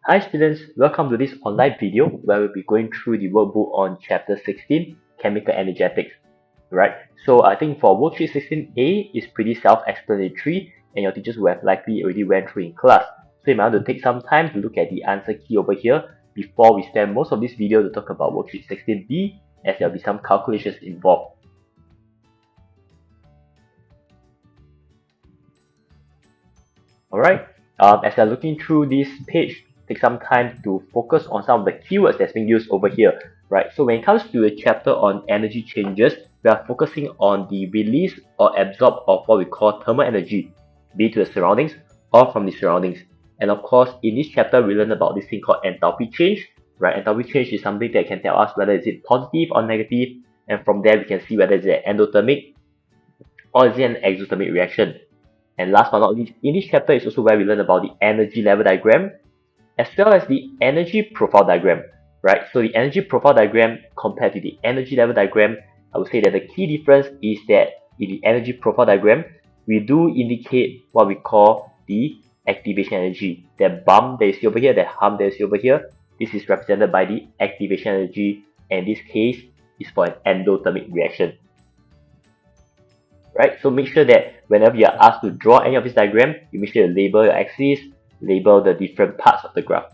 Hi students, welcome to this online video where we'll be going through the workbook on chapter 16, Chemical Energetics. Right, so I think for worksheet 16a is pretty self-explanatory and your teachers will have likely already went through in class. So you might want to take some time to look at the answer key over here before we spend most of this video to talk about worksheet 16b, as there will be some calculations involved. Alright, as you're looking through this page, take some time to focus on some of the keywords that's being used over here, right? So when it comes to a chapter on energy changes, we are focusing on the release or absorb of what we call thermal energy, be it to the surroundings or from the surroundings. And of course, in this chapter, we learn about this thing called enthalpy change, right? Enthalpy change is something that can tell us whether is it positive or negative, and from there we can see whether it's an endothermic or is it an exothermic reaction. And last but not least, in this chapter is also where we learn about the energy level diagram, as well as the energy profile diagram, right? So the energy profile diagram compared to the energy level diagram, I would say that the key difference is that in the energy profile diagram, we do indicate what we call the activation energy. That bump that you see over here, that hump that you see over here, this is represented by the activation energy, and this case is for an endothermic reaction. Right, so make sure that whenever you are asked to draw any of this diagram, you make sure you label your axis, label the different parts of the graph.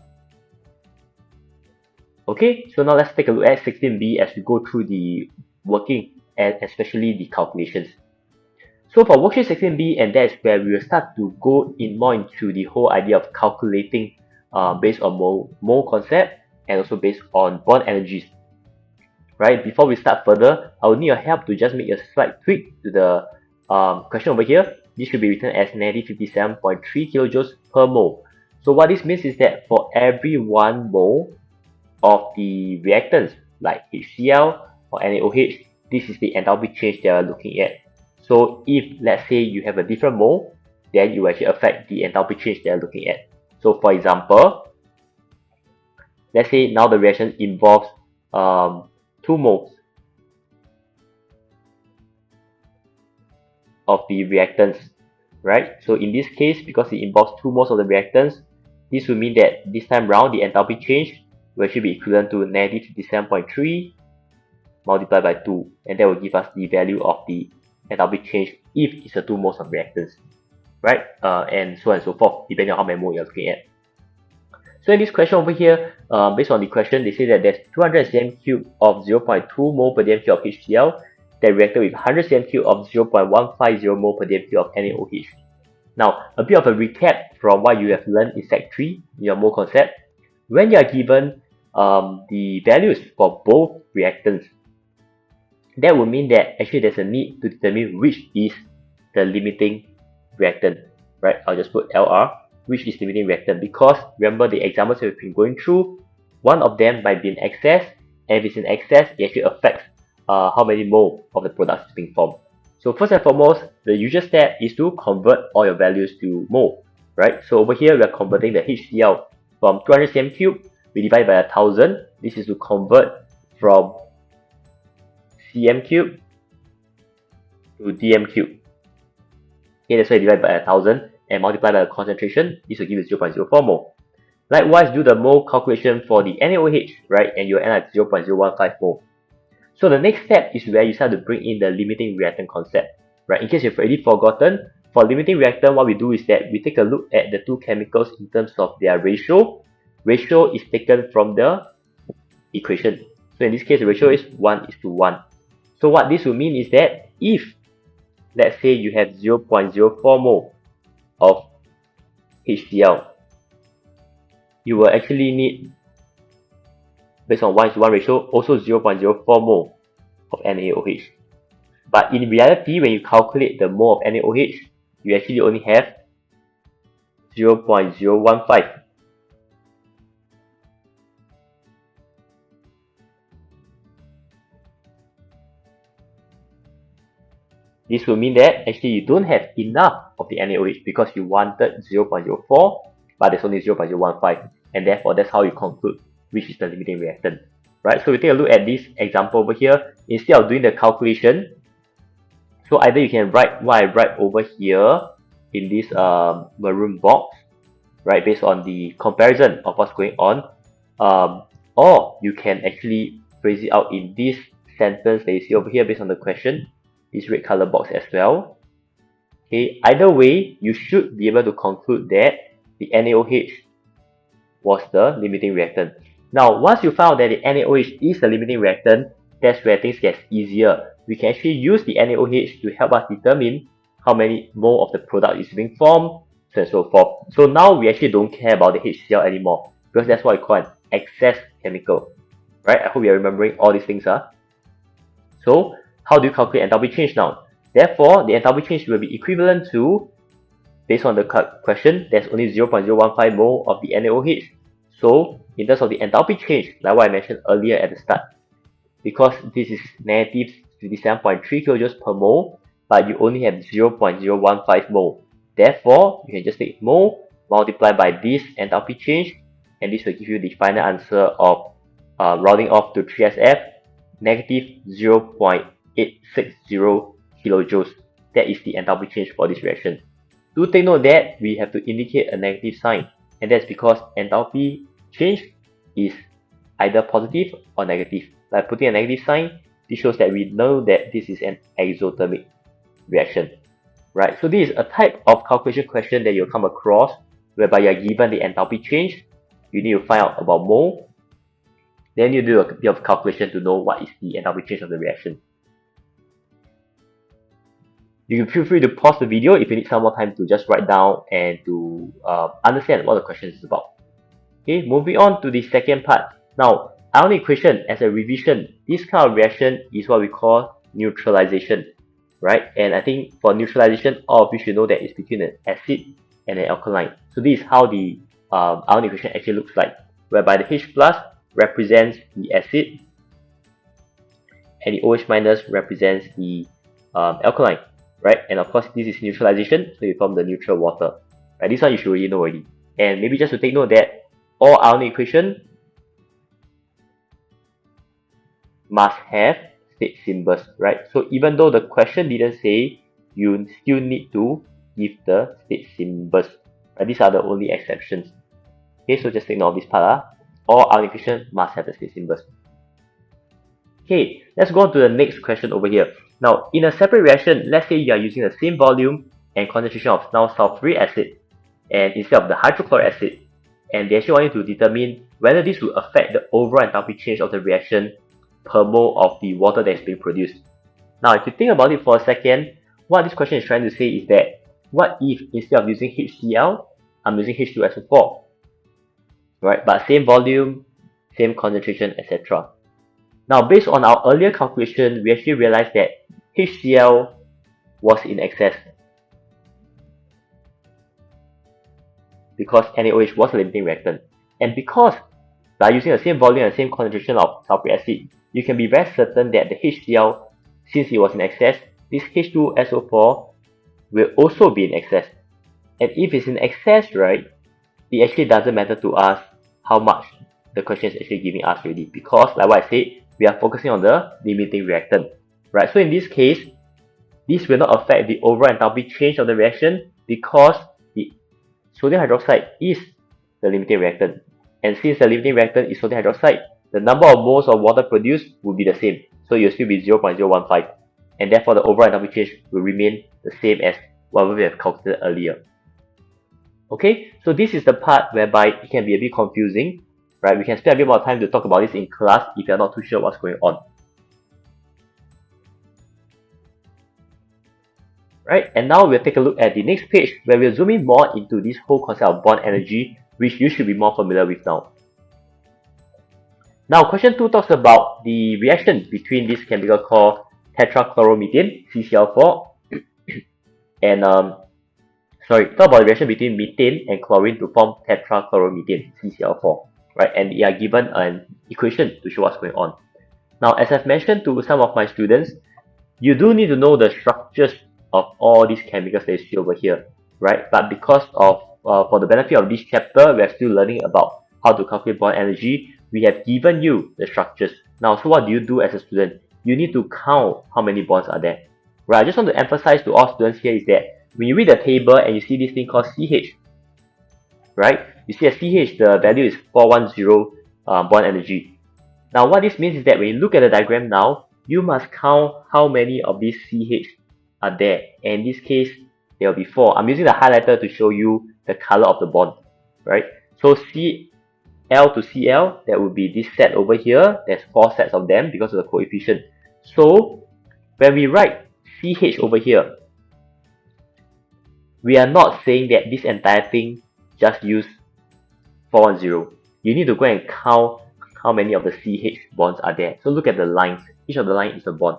Okay, so now let's take a look at 16b as we go through the working and especially the calculations. So for worksheet 16b, and that's where we will start to go in more into the whole idea of calculating based on mole concept and also based on bond energies. Right, before we start further, I will need your help to just make a slight tweak to the question over here. This should be written as negative 57.3 kilojoules per mole. So what this means is that for every 1 mole of the reactants like HCl or NaOH, this is the enthalpy change that we're looking at. So if let's say you have a different mole, then you actually affect the enthalpy change that you're looking at. So for example, let's say now the reaction involves 2 moles of the reactants, right? So in this case, because it involves 2 moles of the reactants, this will mean that this time round the enthalpy change will actually be equivalent to negative 57.3 multiplied by 2, and that will give us the value of the enthalpy change if it's a 2 moles of reactants, right? And so on and so forth, depending on how many moles you're looking at. So in this question over here, based on the question, they say that there's 200 cm cube of 0.2 mole per dm cube of HCl that reacted with 100 cm cube of 0.150 mole per dm cube of NaOH. Now, a bit of a recap from what you have learned in Sec 3 in your mole concept. When you are given the values for both reactants, that would mean that actually there's a need to determine which is the limiting reactant, right? I'll just put LR, which is limiting reactant, because remember the examples we've been going through, one of them might be in excess, and if it's in excess, it actually affects how many mole of the product is being formed. So first and foremost, the usual step is to convert all your values to mole, right? So over here, we are converting the HCl from 200 cm cube, we divide by 1000. This is to convert from cm cube to dm cube. Okay, that's why divide by 1000 and multiply by the concentration. This will give you 0.04 mole. Likewise, do the mole calculation for the NaOH, right? And you'll end up at 0.015 mole. So the next step is where you start to bring in the limiting reactant concept, right? In case you've already forgotten, for limiting reactant, what we do is that we take a look at the two chemicals in terms of their ratio. Ratio is taken from the equation. So in this case, the ratio is 1:1. So what this will mean is that if, let's say, you have 0.04 mole of HCl, you will actually need, based on 1:1 ratio, also 0.04 mole of NaOH. But in reality, when you calculate the mole of NaOH, you actually only have 0.015. This will mean that actually you don't have enough of the NaOH because you wanted 0.04, but there's only 0.015, and therefore that's how you conclude which is the limiting reactant, right? So we take a look at this example over here. Instead of doing the calculation, so either you can write what I write over here in this maroon box, right, based on the comparison of what's going on. Or you can actually phrase it out in this sentence that you see over here based on the question, this red color box as well. Okay, either way, you should be able to conclude that the NaOH was the limiting reactant. Now, once you found that the NaOH is the limiting reactant, that's where things get easier. We can actually use the NaOH to help us determine how many mole of the product is being formed, so and so forth. So now we actually don't care about the HCl anymore, because that's what we call an excess chemical. Right? I hope you're remembering all these things. So, how do you calculate enthalpy change now? Therefore, the enthalpy change will be equivalent to, based on the question, there's only 0.015 mole of the NaOH. So, in terms of the enthalpy change, like what I mentioned earlier at the start, because this is negative 57.3 kilojoules per mole, but you only have 0.015 mole. Therefore, you can just take mole, multiply by this enthalpy change, and this will give you the final answer of rounding off to 3SF, negative 0.860 kilojoules. That is the enthalpy change for this reaction. Do take note that we have to indicate a negative sign, and that's because enthalpy change is either positive or negative. By putting a negative sign, this shows that we know that this is an exothermic reaction. Right? So this is a type of calculation question that you'll come across whereby you are given the enthalpy change. You need to find out about mole. Then you do a bit of calculation to know what is the enthalpy change of the reaction. You can feel free to pause the video if you need some more time to just write down and to understand what the question is about. Okay, moving on to the second part. Now, ionic equation as a revision, this kind of reaction is what we call neutralization, right? And I think for neutralization, all of you should know that it's between an acid and an alkaline. So this is how the ionic equation actually looks like, whereby the H plus represents the acid and the OH minus represents the alkaline, right? And of course, this is neutralization, so you form the neutral water. Right? This one you should already know already. And maybe just to take note that all ionic equation must have state symbols, right? So even though the question didn't say, you still need to give the state symbols. Right? These are the only exceptions. Okay, so just take note of this part. All ionic equation must have the state symbols. Okay, let's go on to the next question over here. Now, in a separate reaction, let's say you are using the same volume and concentration of now sulfuric acid and instead of the hydrochloric acid, and they actually want you to determine whether this will affect the overall enthalpy change of the reaction per mole of the water that is being produced. Now, if you think about it for a second, what this question is trying to say is that, what if instead of using HCl, I'm using H2SO4, right? But same volume, same concentration, etc. Now, based on our earlier calculation, we actually realized that HCl was in excess because NaOH was a limiting reactant. And because by using the same volume and same concentration of sulfuric acid, you can be very certain that the HCl, since it was in excess, this H2SO4 will also be in excess. And if it's in excess, right, it actually doesn't matter to us how much the question is actually giving us already, because like what I said, we are focusing on the limiting reactant, right? So in this case, this will not affect the overall enthalpy change of the reaction because the sodium hydroxide is the limiting reactant. And since the limiting reactant is sodium hydroxide, the number of moles of water produced will be the same. So you'll still be 0.015. And therefore the overall enthalpy change will remain the same as what we have calculated earlier. Okay, so this is the part whereby it can be a bit confusing, right? We can spend a bit more time to talk about this in class if you're not too sure what's going on. Right, and now we'll take a look at the next page where we'll zoom in more into this whole concept of bond energy, which you should be more familiar with now. Now, question 2 talks about the reaction between this chemical called tetrachloromethane, CCl4, and talk about the reaction between methane and chlorine to form tetrachloromethane, CCl4, right? And they are given an equation to show what's going on. Now, as I've mentioned to some of my students, you do need to know the structures of all these chemicals that you see over here, right? But because of, for the benefit of this chapter, we are still learning about how to calculate bond energy. We have given you the structures. Now, so what do you do as a student? You need to count how many bonds are there, right? I just want to emphasize to all students here is that when you read the table and you see this thing called CH, right? You see at CH, the value is 410 bond energy. Now, what this means is that when you look at the diagram now, you must count how many of these CH are there. And in this case, there will be 4. I'm using the highlighter to show you the color of the bond, right? So Cl to Cl, that would be this set over here. There's 4 sets of them because of the coefficient. So when we write CH over here, we are not saying that this entire thing just use 410. You need to go and count how many of the CH bonds are there. So look at the lines. Each of the line is a bond.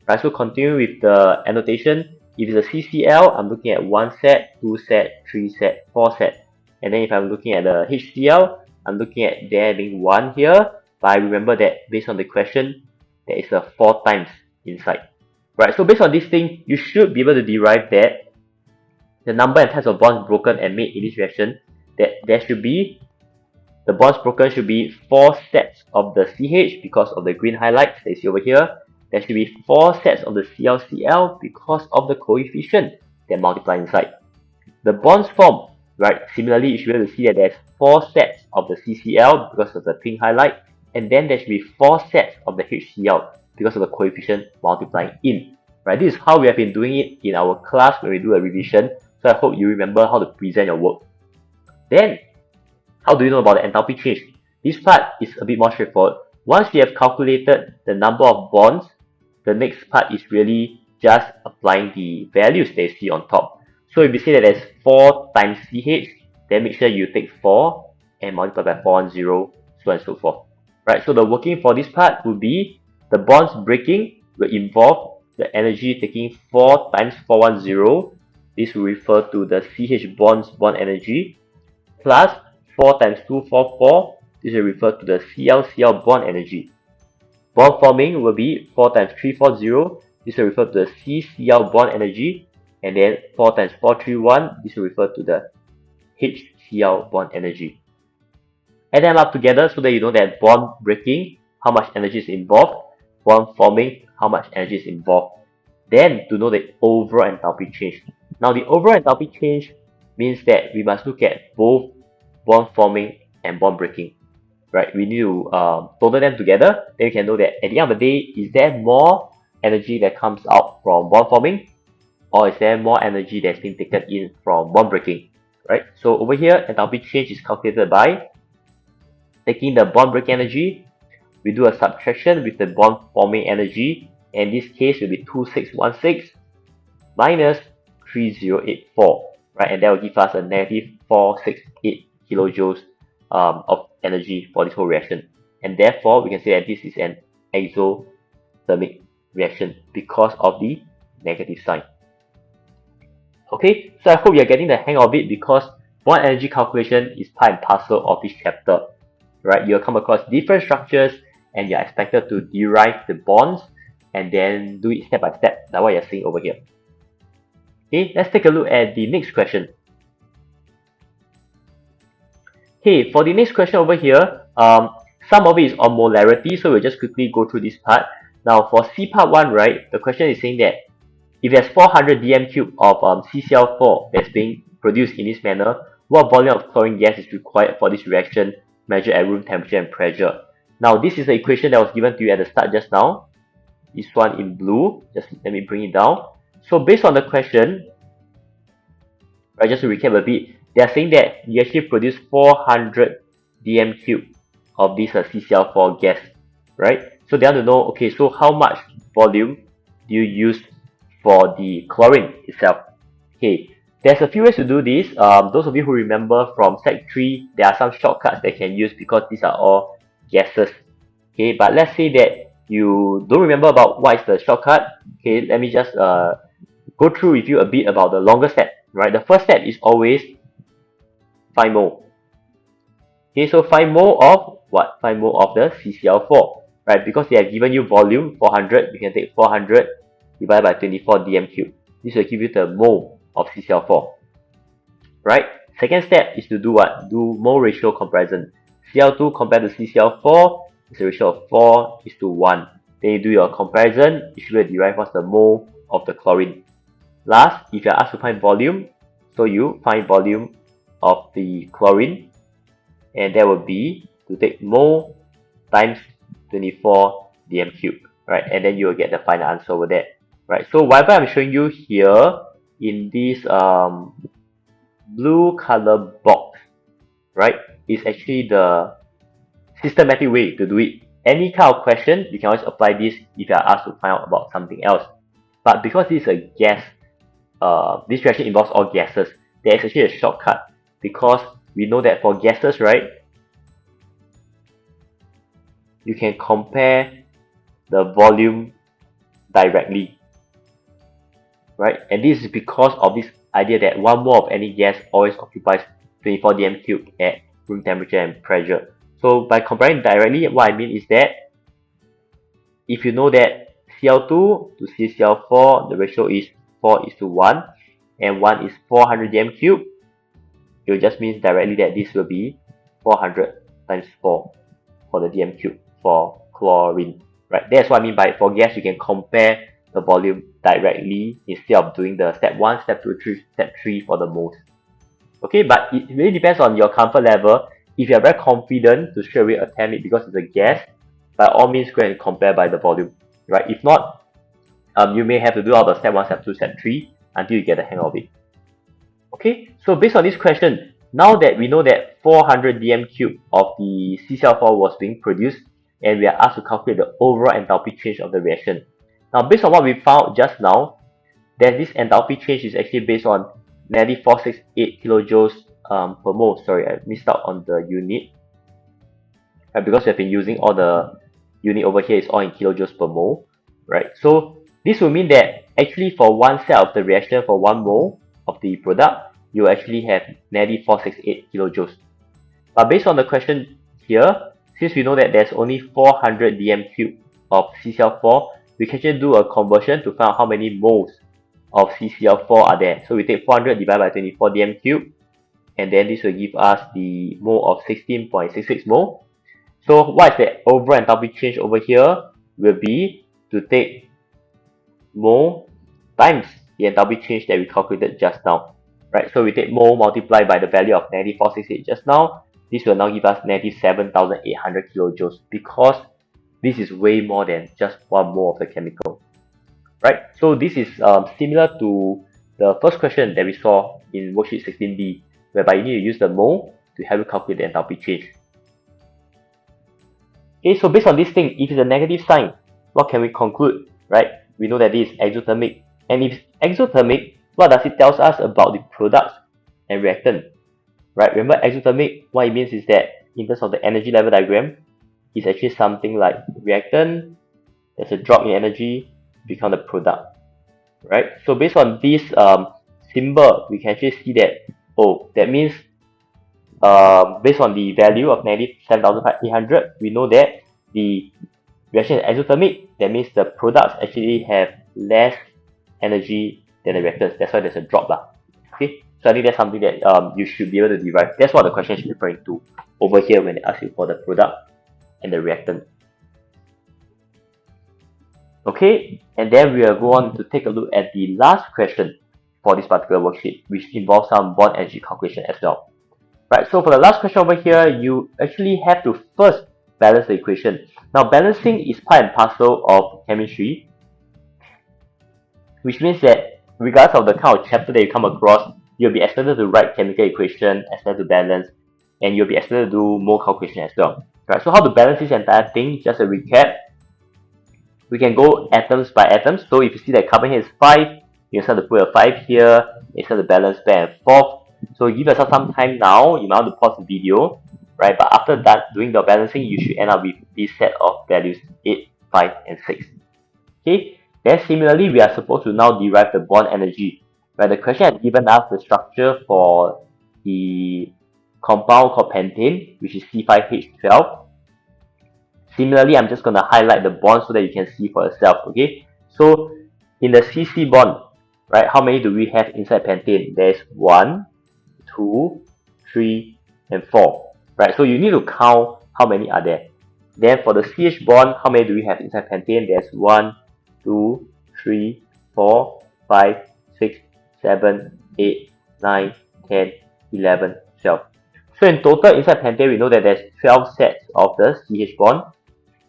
Right, so continue with the annotation. If it's a CCl, I'm looking at 1 set, 2 set, 3 set, 4 set. And then if I'm looking at the HCl, I'm looking at there being 1 here. But I remember that based on the question, there is a 4 times inside. Right, so based on this thing, you should be able to derive that the number and types of bonds broken and made in this reaction, that there should be, the bonds broken should be 4 sets of the CH because of the green highlights that you see over here. There should be 4 sets of the ClCl because of the coefficient that multiply inside. The bonds formed, right? Similarly, you should be able to see that there's 4 sets of the CCl because of the pink highlight, and then there should be 4 sets of the HCl because of the coefficient multiplying in. Right? This is how we have been doing it in our class when we do a revision. So I hope you remember how to present your work. Then, how do you know about the enthalpy change? This part is a bit more straightforward. Once you have calculated the number of bonds, the next part is really just applying the values that you see on top. So if you say that there's 4 times CH, then make sure you take 4 and multiply by 410, so on and so forth. Right, so the working for this part would be the bonds breaking will involve the energy taking 4 times 410. This will refer to the CH bonds bond energy, plus 4 times 244, this will refer to the ClCl bond energy. Bond forming will be 4 times 340, this will refer to the CCl bond energy, and then 4 times 431, this will refer to the HCl bond energy. Add them up together so that you know that bond breaking, how much energy is involved, bond forming, how much energy is involved. Then to know the overall enthalpy change. Now the overall enthalpy change means that we must look at both bond forming and bond breaking. Right? We need to total them together. Then we can know that at the end of the day, is there more energy that comes out from bond forming, or is there more energy that's being taken in from bond breaking? Right? So over here, enthalpy change is calculated by taking the bond breaking energy, we do a subtraction with the bond forming energy. In this case, will be 2616 minus 3084, right? And that will give us a negative 468 kilojoules of energy for this whole reaction. And therefore, we can say that this is an exothermic reaction because of the negative sign. Okay, so I hope you're getting the hang of it, because bond energy calculation is part and parcel of this chapter. Right? You'll come across different structures and you're expected to derive the bonds and then do it step by step, like what you're seeing over here. Okay, let's take a look at the next question. Okay, for the next question over here, some of it is on molarity, so we'll just quickly go through this part. Now for C part 1, right, the question is saying that if there's 400 dm cube of CCl4 that's being produced in this manner, what volume of chlorine gas is required for this reaction measured at room temperature and pressure? Now this is the equation that was given to you at the start just now. This one in blue, just let me bring it down. So based on the question, right, just to recap a bit, they are saying that you actually produce 400 dm cube of this CCl4 gas, right? So they want to know, okay, so how much volume do you use for the chlorine itself? Okay, there's a few ways to do this. Those of you who remember from Sec 3, there are some shortcuts they can use because these are all gases. Okay, but let's say that you don't remember about what is the shortcut. Okay, let me just go through with you a bit about the longer step. Right, the first step is always 5 mole. Okay, so 5 mole of what? 5 mole of the CCl4. Right, because they have given you volume 400, you can take 400 divided by 24 dm cube. This will give you the mole of CCl4. Right? Second step is to do what? Do mole ratio comparison. Cl2 compared to CCl4 is a ratio of 4:1. Then you do your comparison, you should derive what's the mole of the chlorine. Last, if you are asked to find volume, so you find volume of the chlorine, and that would be to take mole times 24 dm cube, right? And then you will get the final answer over there, right? So whatever I'm showing you here in this blue color box, right, is actually the systematic way to do it. Any kind of question, you can always apply this if you are asked to find out about something else. But because this is a gas, this reaction involves all gases, there is actually a shortcut, because we know that for gases, right, you can compare the volume directly, right? And this is because of this idea that one mole of any gas always occupies 24 dm cube at room temperature and pressure. So by comparing directly, what I mean is that if you know that Cl2 to CCl4, the ratio is 4:1, and 1 is 400 dm cube, it just means directly that this will be 400 times 4 for the dm cube for chlorine, right? That's what I mean by for gas, you can compare the volume directly instead of doing the step 1, step 2, step 3 for the moles. Okay, but it really depends on your comfort level. If you are very confident to straight away attempt it because it's a gas, by all means go and compare by the volume, right? If not, you may have to do all the step 1, step 2, step 3 until you get the hang of it. Okay, so based on this question, now that we know that 400 dm cube of the CCl4 was being produced, and we are asked to calculate the overall enthalpy change of the reaction. Now, based on what we found just now, that this enthalpy change is actually based on negative 468 kilojoules per mole. Sorry, I missed out on the unit. Right, because we have been using all the unit over here is all in kilojoules per mole, right? So this will mean that actually for one cell of the reaction, for 1 mole of the product, you actually have negative 468 kilojoules. But based on the question here, since we know that there's only 400 dm cube of CCl4, we can actually do a conversion to find out how many moles of CCl4 are there. So we take 400 divided by 24 dm cube, and then this will give us the mole of 16.66 mole. So what is the overall enthalpy change over here? Will be to take mole times the enthalpy change that we calculated just now, right? So we take mole multiplied by the value of negative 468 just now. This will now give us negative 7,800 kilojoules, because this is way more than just 1 mole of the chemical, right? So this is similar to the first question that we saw in worksheet 16b, whereby you need to use the mole to help you calculate the enthalpy change. Okay, so based on this thing, if it's a negative sign, what can we conclude, right? We know that this is exothermic. And if it's exothermic, what does it tell us about the products and reactant, right? Remember, exothermic, what it means is that in terms of the energy level diagram, it's actually something like reactant, there's a drop in energy, become the product, right? So based on this symbol, we can actually see that, oh, that means based on the value of negative 7,800, we know that the reaction is exothermic. That means the products actually have less energy than the reactants. That's why there's a drop. Okay, so I think that's something that you should be able to derive. That's what the question is referring to over here when they ask you for the product and the reactant. Okay, and then we will go on to take a look at the last question for this particular worksheet, which involves some bond energy calculation as well. Right, so for the last question over here, you actually have to first balance the equation. Now, balancing is part and parcel of chemistry, which means that regardless of the kind of chapter that you come across, you'll be expected to write chemical equation, expected to balance, and you'll be expected to do mole calculation as well. Right, so how to balance this entire thing, just a recap. We can go atoms by atoms. So if you see that carbon here is 5, you start to put a 5 here, you start to balance back and forth. So give yourself some time now, you might want to pause the video, right? But after that, doing the balancing, you should end up with this set of values 8, 5, and 6. Okay, then similarly, we are supposed to now derive the bond energy, right? The question has given us the structure for the compound called pentane, which is C5H12. Similarly, I'm just going to highlight the bond so that you can see for yourself, okay? So in the CC bond, right, how many do we have inside pentane? There's 1, 2, 3, and 4, right? So you need to count how many are there. Then for the CH bond, how many do we have inside pentane? There's 1, 2, 3, 4, 5, 6, 7, 8, 9, 10, 11, 12. So in total, inside pentane, we know that there's 12 sets of the CH bond,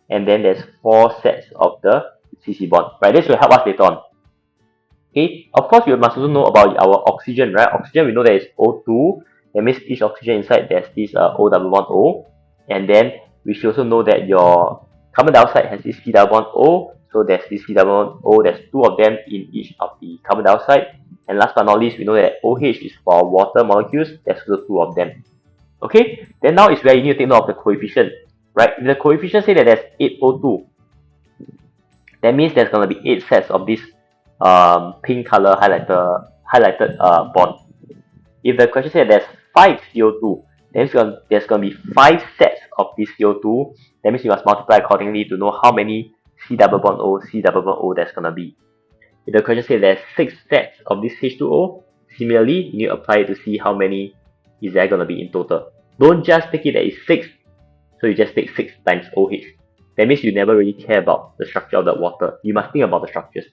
and then there's 4 sets of the CC bond, right? This will help us later on. Okay, of course, you must also know about our oxygen, right? Oxygen, we know that is O2. That means each oxygen inside, there's this O double bond O. And then we should also know that your carbon dioxide has this C double bond O. So there's this C double bond O. There's 2 of them in each of the carbon dioxide. And last but not least, we know that OH is for water molecules. There's also 2 of them. Okay, then now is where you need to take note of the coefficient, right? If the coefficient say that there's 8O2, that means there's going to be 8 sets of this pink color highlighted bond. If the question says there's 5 CO2, then there's going to be 5 sets of this CO2. That means you must multiply accordingly to know how many C double bond O there's going to be. If the question says there's 6 sets of this H2O, similarly, you need to apply it to see how many is there going to be in total. Don't just take it that it's 6, so you just take 6 times OH. That means you never really care about the structure of the water. You must think about the structures.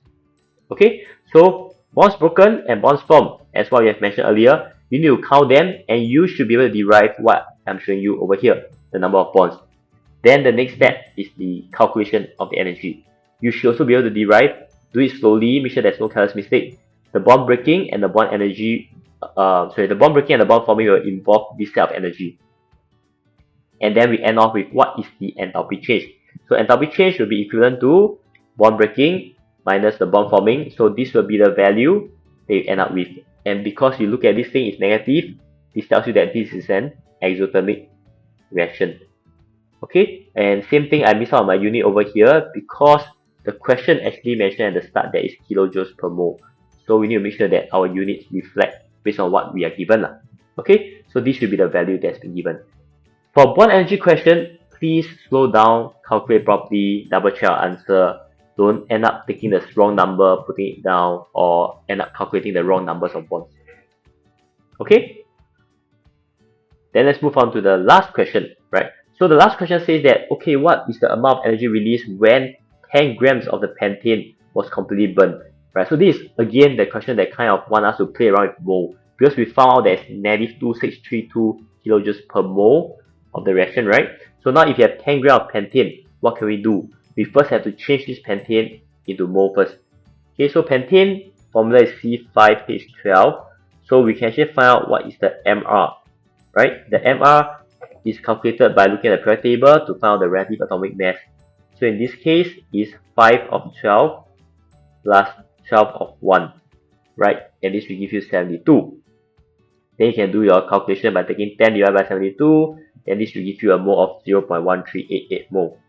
Okay, so bonds broken and bonds formed, as what we have mentioned earlier, you need to count them and you should be able to derive what I'm showing you over here, the number of bonds. Then the next step is the calculation of the energy. You should also be able to derive, do it slowly, make sure there's no careless mistake. The bond breaking and the bond energy, the bond breaking and the bond forming will involve this set of energy. And then we end off with what is the enthalpy change. So enthalpy change will be equivalent to bond breaking minus the bond forming. So this will be the value that you end up with. And because you look at this thing is negative, this tells you that this is an exothermic reaction. Okay, and same thing, I missed out on my unit over here because the question actually mentioned at the start that is kilojoules per mole. So we need to make sure that our units reflect based on what we are given. Okay, so this should be the value that's been given. For bond energy question, please slow down, calculate properly, double check our answer. Don't end up taking the wrong number, putting it down, or end up calculating the wrong numbers of bonds. Okay? Then let's move on to the last question, right? So the last question says that, okay, what is the amount of energy released when 10 grams of the pentane was completely burned, right? So this is, again, the question that kind of want us to play around with mole, because we found out there's negative 2632 kilojoules per mole of the reaction, right? So now if you have 10 grams of pentane, what can we do? We first have to change this pentane into mole first. Okay, so pentane formula is C5H12. So we can actually find out what is the MR, right? The MR is calculated by looking at the periodic table to find out the relative atomic mass. So in this case, is 5 of 12 plus 12 of 1, right? And this will give you 72. Then you can do your calculation by taking 10 divided by 72, and this will give you a mole of 0.1388 mole.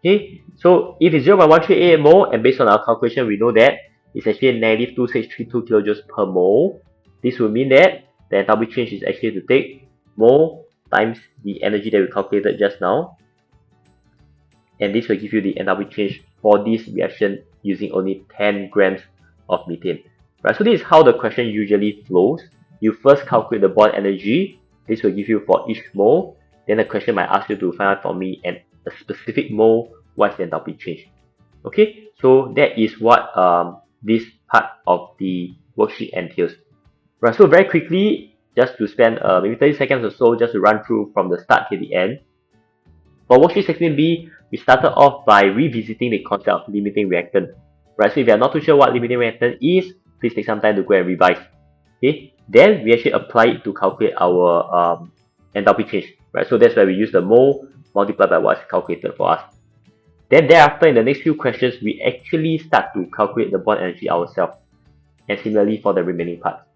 Okay, so if it's 0.1388 mole, and based on our calculation, we know that it's actually negative 2632 kilojoules per mole. This will mean that the enthalpy change is actually to take mole times the energy that we calculated just now, and this will give you the enthalpy change for this reaction using only 10 grams of methane. Right, so this is how the question usually flows. You first calculate the bond energy. This will give you for each mole. Then the question might ask you to find out for me and a specific mole what's the enthalpy change. Okay, so that is what this part of the worksheet entails. Right, so very quickly, just to spend maybe 30 seconds or so, just to run through from the start to the end. For worksheet 16b, we started off by revisiting the concept of limiting reactant. Right, so if you are not too sure what limiting reactant is, please take some time to go and revise. Okay, then we actually apply it to calculate our enthalpy change. Right, so that's where we use the mole multiplied by what's calculated for us. Then thereafter, in the next few questions, we actually start to calculate the bond energy ourselves. And similarly for the remaining parts.